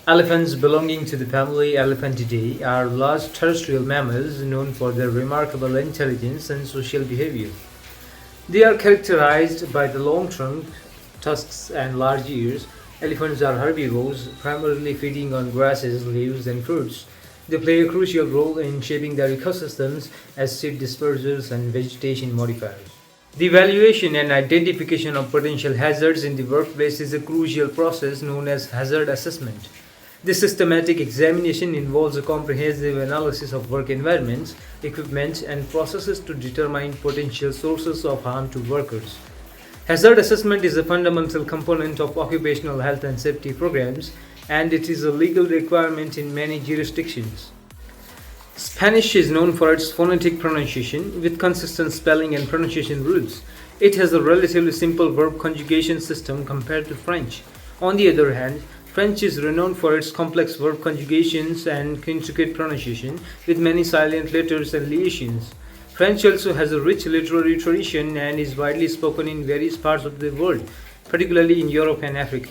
Elephants belonging to the family Elephantidae are large terrestrial mammals known for their remarkable intelligence and social behavior. They are characterized by the long trunk, tusks, and large ears. Elephants are herbivores, primarily feeding on grasses, leaves, and fruits. They play a crucial role in shaping their ecosystems as seed dispersers and vegetation modifiers. The evaluation and identification of potential hazards in the workplace is a crucial process known as hazard assessment. This systematic examination involves a comprehensive analysis of work environments, equipment, and processes to determine potential sources of harm to workers. Hazard assessment is a fundamental component of occupational health and safety programs, and it is a legal requirement in many jurisdictions. Spanish is known for its phonetic pronunciation with consistent spelling and pronunciation rules. It has a relatively simple verb conjugation system compared to French. On the other hand, French is renowned for its complex verb conjugations and intricate pronunciation with many silent letters and liaisons. French also has a rich literary tradition and is widely spoken in various parts of the world, particularly in Europe and Africa.